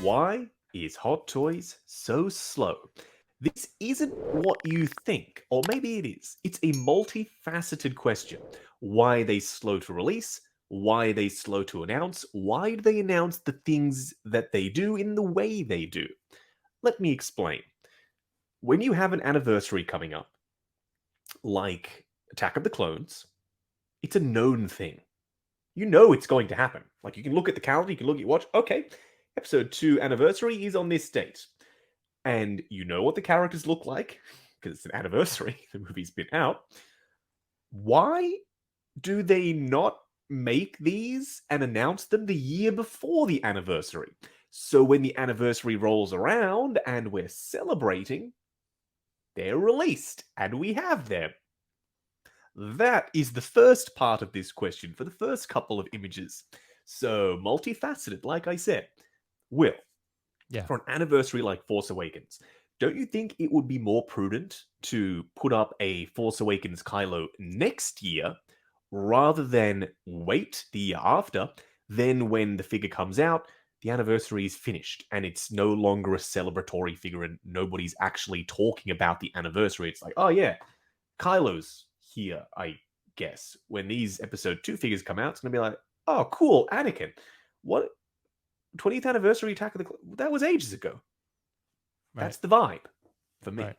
Why is Hot Toys so slow? This isn't what you think, or maybe it is. It's a multifaceted question. Why are they slow to release? Why are they slow to announce? Why do they announce the things that they do in the way they do? Let me explain. When you have an anniversary coming up, like Attack of the Clones, it's a known thing. You know it's going to happen. Like, you can look at the calendar, you can look at your watch. Okay, episode 2 anniversary is on this date. And you know what the characters look like, because it's an anniversary, the movie's been out. Why do they not make these and announce them the year before the anniversary? So when the anniversary rolls around and we're celebrating, they're released and we have them. That is the first part of this question for the first couple of images. So multifaceted, like I said. Will, Yeah. for an anniversary like Force Awakens, don't you think it would be more prudent to put up a Force Awakens Kylo next year rather than wait the year after? Then when the figure comes out, the anniversary is finished and it's no longer a celebratory figure and nobody's actually talking about the anniversary. It's like, oh yeah, Kylo's here, I guess. When these episode 2 figures come out, it's going to be like, oh, cool, Anakin. What? 20th anniversary Attack of the that was ages ago. Right. That's the vibe for me. Right.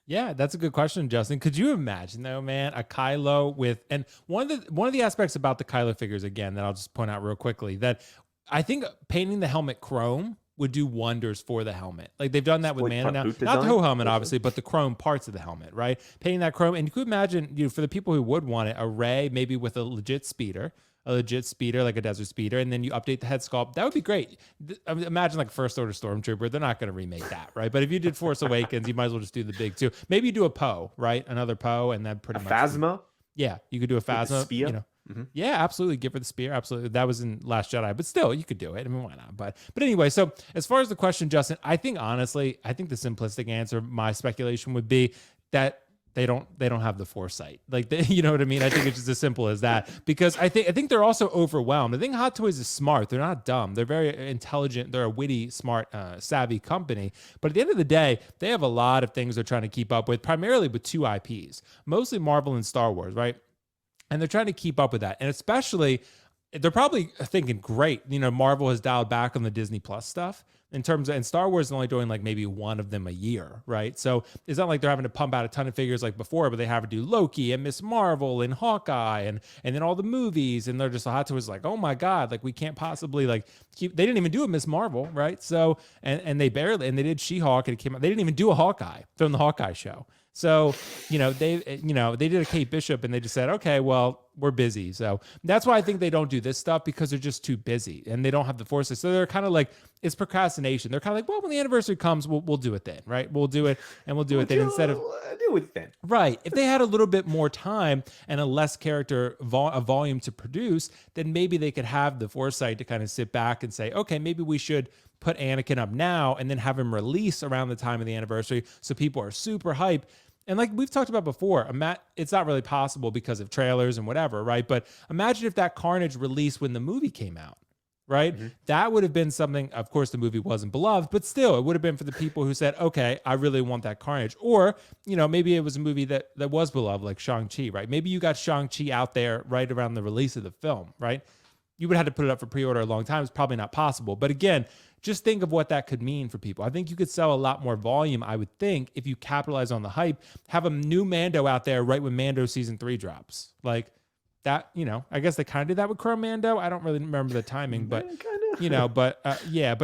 Yeah, that's a good question, Justin. Could you imagine though, man, a Kylo with, and one of the aspects about the Kylo figures again that I'll just point out real quickly, that I think painting the helmet chrome would do wonders for the helmet. Like they've done that with Mando now, not the whole helmet obviously, but the chrome parts of the helmet, right? Painting that chrome, and you could imagine, for the people who would want it, a Rey maybe with a legit speeder like a desert speeder, and then you update the head sculpt. That would be great. Imagine like First Order Stormtrooper. They're not going to remake that, right? But if you did Force Awakens, you might as well just do the big two. Maybe you do a Poe, right? Another Poe, and then pretty much Phasma. Yeah, you could do a Phasma. Spear. Yeah, absolutely. Give her the spear. Absolutely. That was in Last Jedi, but still, you could do it. I mean, why not? But anyway, so as far as the question, Justin, I think honestly, the simplistic answer, my speculation would be that they don't have the foresight. Like, you know what I mean? I think it's just as simple as that, because I think they're also overwhelmed. I think Hot Toys is smart. They're not dumb. They're very intelligent. They're a witty, smart, savvy company. But at the end of the day, they have a lot of things they're trying to keep up with, primarily with 2 IPs, mostly Marvel and Star Wars, right? And they're trying to keep up with that. And especially, they're probably thinking, great, Marvel has dialed back on the Disney Plus stuff in terms of, and Star Wars is only doing like maybe one of them a year, right? So it's not like they're having to pump out a ton of figures like before, but they have to do Loki and Miss Marvel and Hawkeye and then all the movies, and they're just Hot Toys like, oh my God, like we can't possibly like keep, they didn't even do a Miss Marvel, right? So, and they barely, and they did She-Hulk and it came out, they didn't even do a Hawkeye from the Hawkeye show. So, they did a Kate Bishop and they just said, okay, well, we're busy. So that's why I think they don't do this stuff, because they're just too busy and they don't have the forces. So they're kind of like, it's procrastination. They're kind of like, well, when the anniversary comes, we'll do it then, right? We'll do it and we'll do it then instead of do it then. Right. If they had a little bit more time and a less character volume to produce, then maybe they could have the foresight to kind of sit back and say, okay, maybe we should put Anakin up now and then have him release around the time of the anniversary so people are super hyped. And like we've talked about before, it's not really possible because of trailers and whatever, right? But imagine if that Carnage released when the movie came out, right? Mm-hmm. That would have been something. Of course, the movie wasn't beloved, but still, it would have been for the people who said, okay, I really want that Carnage. Or, maybe it was a movie that was beloved, like Shang-Chi, right? Maybe you got Shang-Chi out there right around the release of the film, right? You would have had to put it up for pre-order a long time. It's probably not possible. But again, just think of what that could mean for people. I think you could sell a lot more volume, I would think, if you capitalize on the hype, have a new Mando out there right when Mando season 3 drops. Like that, I guess they kind of did that with Chrome Mando. I don't really remember the timing, but, but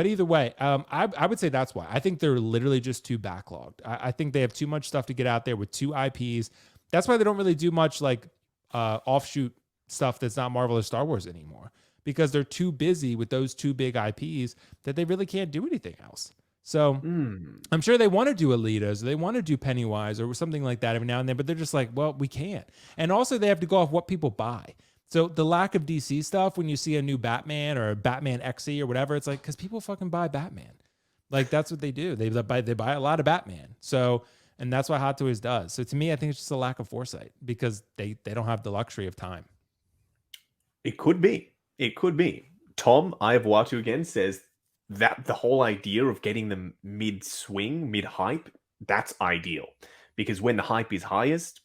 either way, I would say that's why. I think they're literally just too backlogged. I think they have too much stuff to get out there with 2 IPs. That's why they don't really do much like offshoot stuff that's not Marvel or Star Wars anymore, because they're too busy with those 2 big IPs that they really can't do anything else. So I'm sure they want to do Alitas, or they want to do Pennywise or something like that every now and then, but they're just like, well, we can't. And also they have to go off what people buy. So the lack of DC stuff, when you see a new Batman or a Batman XE or whatever, it's like, because people fucking buy Batman. Like that's what they do. They buy a lot of Batman. So, and that's what Hot Toys does. So to me, I think it's just a lack of foresight, because they don't have the luxury of time. It could be. Tom, I have Watu again, says that the whole idea of getting them mid-swing, mid-hype, that's ideal. Because when the hype is highest,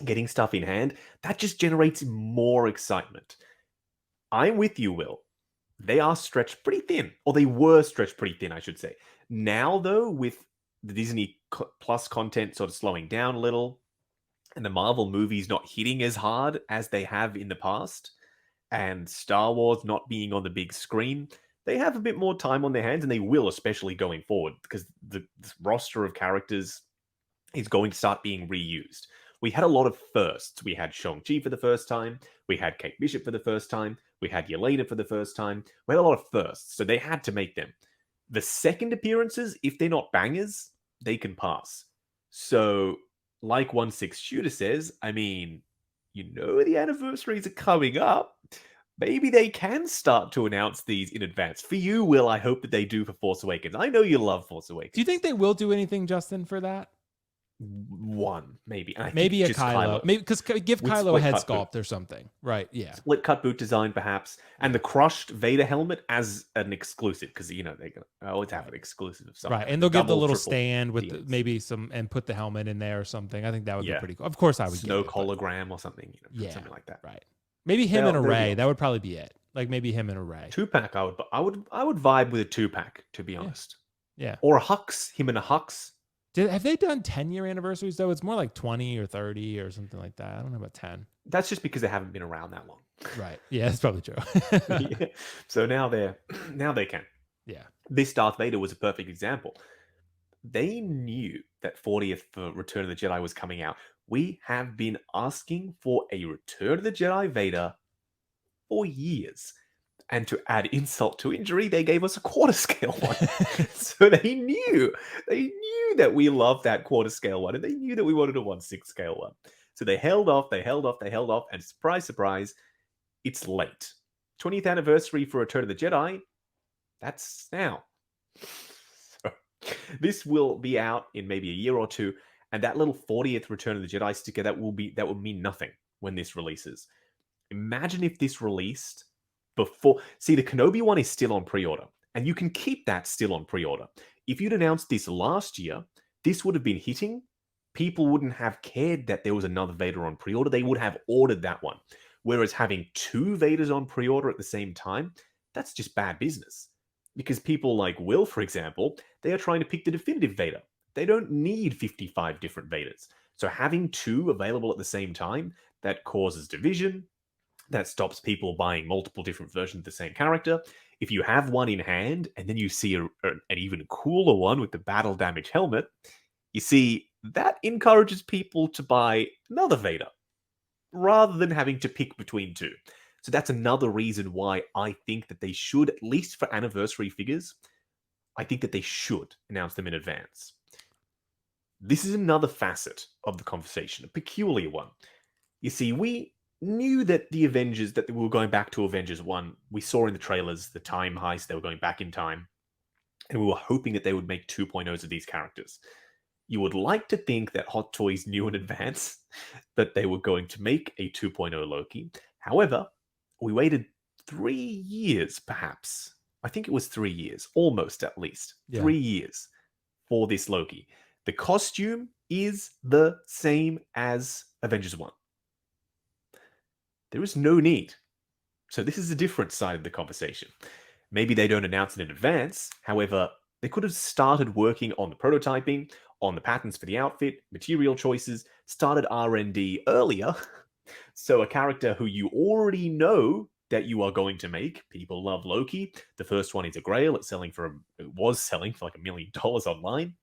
getting stuff in hand, that just generates more excitement. I'm with you, Will. They are stretched pretty thin, or they were stretched pretty thin, I should say. Now, though, with the Disney Plus content sort of slowing down a little, and the Marvel movies not hitting as hard as they have in the past, and Star Wars not being on the big screen, they have a bit more time on their hands, and they will, especially going forward, because the roster of characters is going to start being reused. We had a lot of firsts. We had Shang-Chi for the first time. We had Kate Bishop for the first time. We had Yelena for the first time. We had a lot of firsts, so they had to make them. The second appearances, if they're not bangers, they can pass. So, like 1/6 Shooter says, I mean, the anniversaries are coming up. Maybe they can start to announce these in advance. For you, Will, I hope that they do for Force Awakens. I know you love Force Awakens. Do you think they will do anything, Justin, for that? One, maybe. And I Maybe think a just Kylo. Maybe because give with Kylo a head split cut sculpt or something. Right. Yeah. split cut boot design, perhaps, and the crushed Vader helmet as an exclusive, because they're gonna always have an exclusive of some Right. kind. And they'll give the Double, little triple stand with DNs. maybe some, and put the helmet in there or something. I think that would be Yeah. pretty cool. Of course, I would Snoke get it, but hologram or something, yeah, something like that. right. Maybe him and a They'll be Ray. awesome. That would probably be it. Like maybe him and a Ray. 2-pack, I would vibe with a 2-pack, to be honest. Yeah. Or a Hux, him and a Hux. Have they done 10-year anniversaries though? It's more like 20 or 30 or something like that. I don't know about 10. That's just because they haven't been around that long. Right. Yeah, that's probably true. Yeah. So now they can. Yeah. This Darth Vader was a perfect example. They knew that 40th for Return of the Jedi was coming out. We have been asking for a Return of the Jedi Vader for years. And to add insult to injury, they gave us a quarter scale one. So they knew that we loved that quarter scale one, and they knew that we wanted a 1/6 scale one. So they held off, and surprise, surprise, it's late. 20th anniversary for Return of the Jedi, that's now. So this will be out in maybe a year or two, and that little 40th Return of the Jedi sticker, that will mean nothing when this releases. Imagine if this released before. See, the Kenobi one is still on pre-order, and you can keep that still on pre-order. If you'd announced this last year, this would have been hitting. People wouldn't have cared that there was another Vader on pre-order. They would have ordered that one. Whereas having 2 Vaders on pre-order at the same time, that's just bad business. Because people like Will, for example, they are trying to pick the definitive Vader. They don't need 55 different Vaders. So having 2 available at the same time, that causes division. That stops people buying multiple different versions of the same character. If you have one in hand, and then you see an even cooler one with the battle damage helmet, you see, that encourages people to buy another Vader, rather than having to pick between 2. So that's another reason why I think that they should, at least for anniversary figures, I think that they should announce them in advance. This is another facet of the conversation, a peculiar one. You see, we knew that the Avengers, that we were going back to Avengers 1. We saw in the trailers the time heist, they were going back in time. And we were hoping that they would make 2.0s of these characters. You would like to think that Hot Toys knew in advance that they were going to make a 2.0 Loki. However, we waited 3 years, perhaps. I think it was 3 years, almost at least. Yeah. 3 years for this Loki. The costume is the same as Avengers 1. There is no need. So this is a different side of the conversation. Maybe they don't announce it in advance. However, they could have started working on the prototyping, on the patterns for the outfit, material choices, started R&D earlier. So a character who you already know that you are going to make. People love Loki. The first one is a Grail. It was selling for like $1 million online.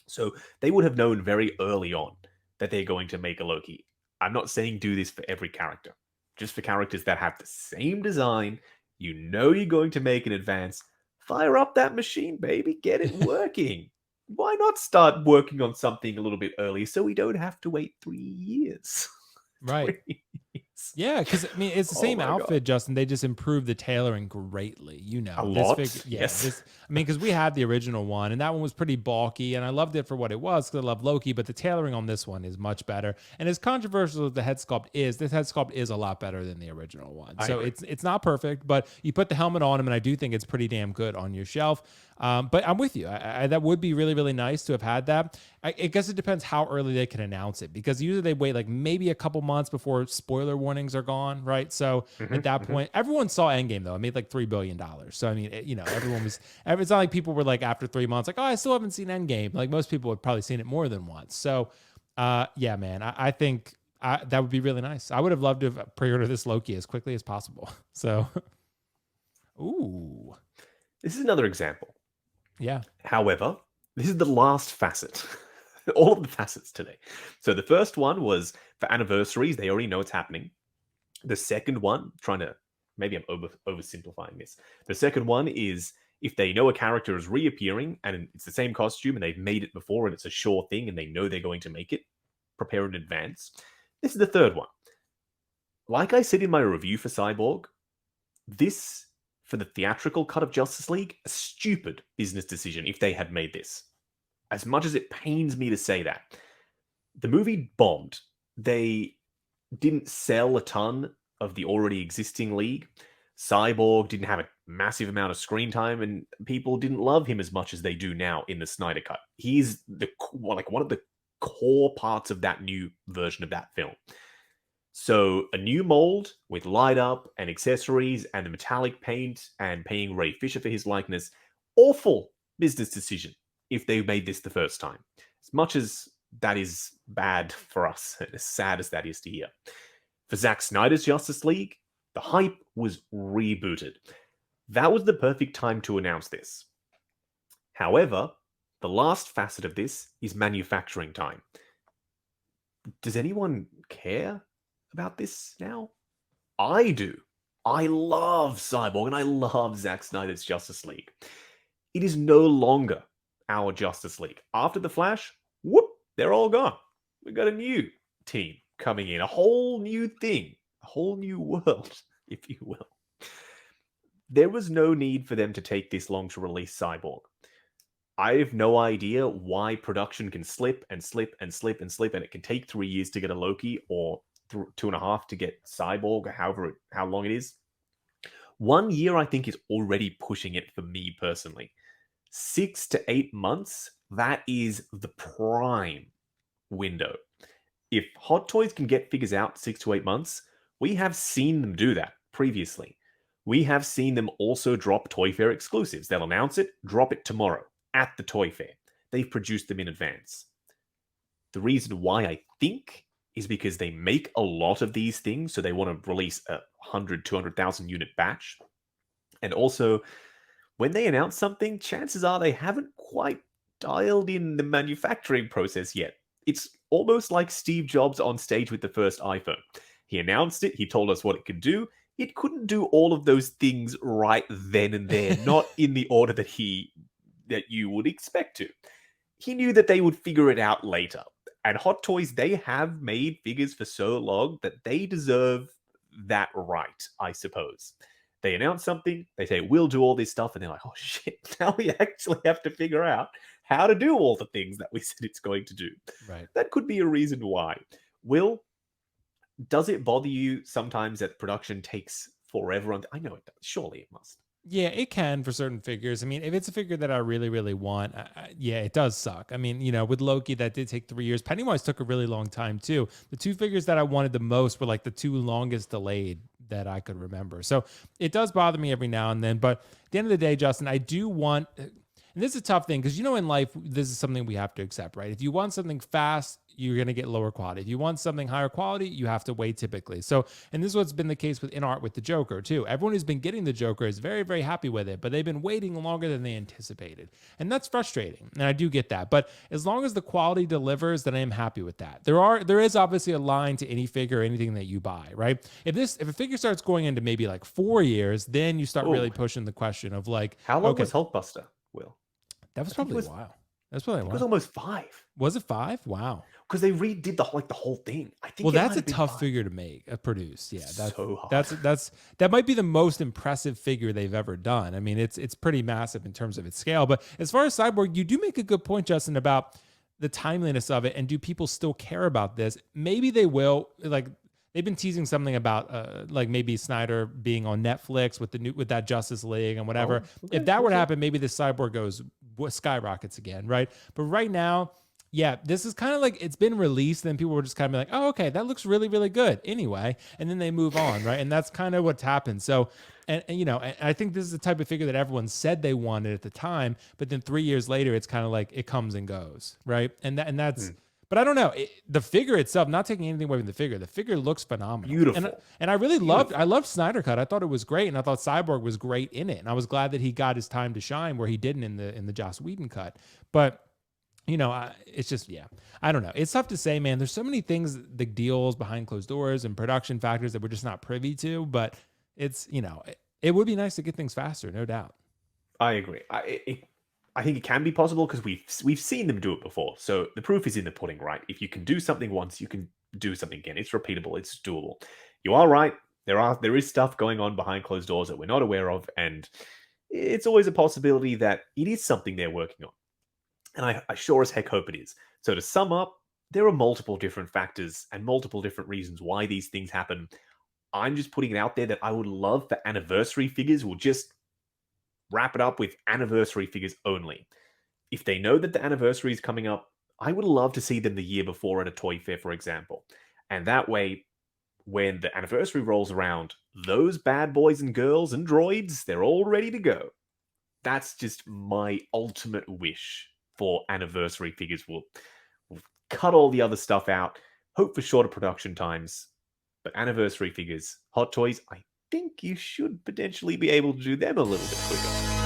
So they would have known very early on that they're going to make a Loki. I'm not saying do this for every character. Just for characters that have the same design, you know you're going to make in advance. Fire up that machine, baby. Get it working. Why not start working on something a little bit early so we don't have to wait 3 years? Right. Yeah, because I mean it's the Oh same my god. outfit, Justin. They just improved the tailoring greatly. You A know, this figure, lot? yeah, Yes. this. I mean, because we had the original one, and that one was pretty bulky, and I loved it for what it was because I love Loki. But the tailoring on this one is much better, and as controversial as the head sculpt is, this head sculpt is a lot better than the original one. I So agree. it's not perfect, but you put the helmet on him, and I do think it's pretty damn good on your shelf. But I'm with you. That would be really, really nice to have had that. I guess it depends how early they can announce it because usually they wait like maybe a couple months before spoiler warnings are gone, right? So at that Hmm. point, everyone saw Endgame though. It made like $3 billion. So I mean, everyone was. It's not like people were like after 3 months, like, oh, I still haven't seen Endgame. Like most people have probably seen it more than once. So, yeah, man, I think that would be really nice. I would have loved to have pre-ordered this Loki as quickly as possible. So, ooh, This is another example. yeah. However, this is the last facet. All of the facets today. So the first one was for anniversaries, they already know it's happening. The second one, trying to maybe I'm oversimplifying this. The second one is if they know a character is reappearing and it's the same costume and they've made it before and it's a sure thing and they know they're going to make it, prepare in advance. This is the third one. Like I said in my review for Cyborg, this for the theatrical cut of Justice League, a stupid business decision if they had made this. As much as it pains me to say that, the movie bombed. They didn't sell a ton of the already existing league. Cyborg didn't have a massive amount of screen time, and people didn't love him as much as they do now in the Snyder Cut. He's one of the core parts of that new version of that film. So a new mold with light up and accessories and the metallic paint and paying Ray Fisher for his likeness. Awful business decision if they made this the first time. As much as that is bad for us, and as sad as that is to hear. For Zack Snyder's Justice League, the hype was rebooted. That was the perfect time to announce this. However, the last facet of this is manufacturing time. Does anyone care about this now? I do. I love Cyborg and I love Zack Snyder's Justice League. It is no longer our Justice League. After The Flash, whoop, they're all gone. We got a new team coming in, a whole new thing, a whole new world, if you will. There was no need for them to take this long to release Cyborg. I have no idea why production can slip and slip and slip and slip, and it can take 3 years to get a Loki or 2.5 to get Cyborg, how long it is. 1 year, I think, is already pushing it for me personally. 6 to 8 months, that is the prime window. If Hot Toys can get figures out 6 to 8 months, we have seen them do that previously. We have seen them also drop Toy Fair exclusives. They'll announce it, drop it tomorrow at the Toy Fair. They've produced them in advance. The reason why I think is because they make a lot of these things, so they want to release a 100, 200,000 unit batch. And also, when they announce something, chances are they haven't quite dialed in the manufacturing process yet. It's almost like Steve Jobs on stage with the first iPhone. He announced it, he told us what it could do. It couldn't do all of those things right then and there, not in the order that you would expect to. He knew that they would figure it out later. And Hot Toys, they have made figures for so long that they deserve that right, I suppose. They announce something, they say, we'll do all this stuff, and they're like, oh shit, now we actually have to figure out how to do all the things that we said it's going to do. Right. That could be a reason why. Does it bother you sometimes that production takes forever? I know it does. Surely it must. Yeah, it can for certain figures. I mean, if it's a figure that I really, really want, yeah, it does suck. I mean, with Loki, that did take 3 years. Pennywise took a really long time too. The two figures that I wanted the most were like the two longest delayed that I could remember. So it does bother me every now and then. But at the end of the day, Justin, I do want, and this is a tough thing because in life, this is something we have to accept, right? If you want something fast, you're going to get lower quality. If you want something higher quality, you have to wait typically. So, and this is what's been the case with art with the Joker too. Everyone who's been getting the Joker is very, very happy with it, but they've been waiting longer than they anticipated. And that's frustrating. And I do get that. But as long as the quality delivers, then I am happy with that. There is obviously a line to any figure, anything that you buy, right? If a figure starts going into maybe like 4 years, then you start really pushing the question of like, how long okay, was Hulkbuster, Will? that was probably a while. That's probably a It while. was almost 5. Was it 5? Wow. because they redid the whole thing. I Well, think it might that's a have been tough 5. figure to produce. Yeah, So hard. that might be the most impressive figure they've ever done. I mean, it's pretty massive in terms of its scale. But as far as Cyborg, you do make a good point, Justin, about the timeliness of it, and do people still care about this? Maybe they will. Like they've been teasing something about like maybe Snyder being on Netflix with that Justice League and whatever. Oh, If okay, that we'll were to see. happen, maybe the Cyborg skyrockets again, right? But right now, yeah, this is kind of like it's been released, and then people were just kind of like, oh, okay, that looks really, really good anyway. And then they move on, right? And that's kind of what's happened. So, and you know, I think this is the type of figure that everyone said they wanted at the time, but then 3 years later, it's kind of like it comes and goes, right? That's, Hmm. but I don't know. The figure itself, not taking anything away from the figure looks phenomenal. Beautiful. And I really Beautiful. I loved Snyder Cut. I thought it was great, and I thought Cyborg was great in it. And I was glad that he got his time to shine where he didn't in the Joss Whedon cut. But you know, it's just, yeah, I don't know. It's tough to say, man. There's so many things, the deals behind closed doors and production factors that we're just not privy to. But it's, you know, it would be nice to get things faster, no doubt. I agree. I think it can be possible because we've seen them do it before. So the proof is in the pudding, right? If you can do something once, you can do something again. It's repeatable. It's doable. You are right. There is stuff going on behind closed doors that we're not aware of, and it's always a possibility that it is something they're working on. And I sure as heck hope it is. So to sum up, there are multiple different factors and multiple different reasons why these things happen. I'm just putting it out there that I would love for anniversary figures will just wrap it up with anniversary figures only. If they know that the anniversary is coming up, I would love to see them the year before at a toy fair, for example. And that way, when the anniversary rolls around, those bad boys and girls and droids, they're all ready to go. That's just my ultimate wish for anniversary figures. We'll cut all the other stuff out, hope for shorter production times. But anniversary figures, Hot Toys, I think you should potentially be able to do them a little bit quicker.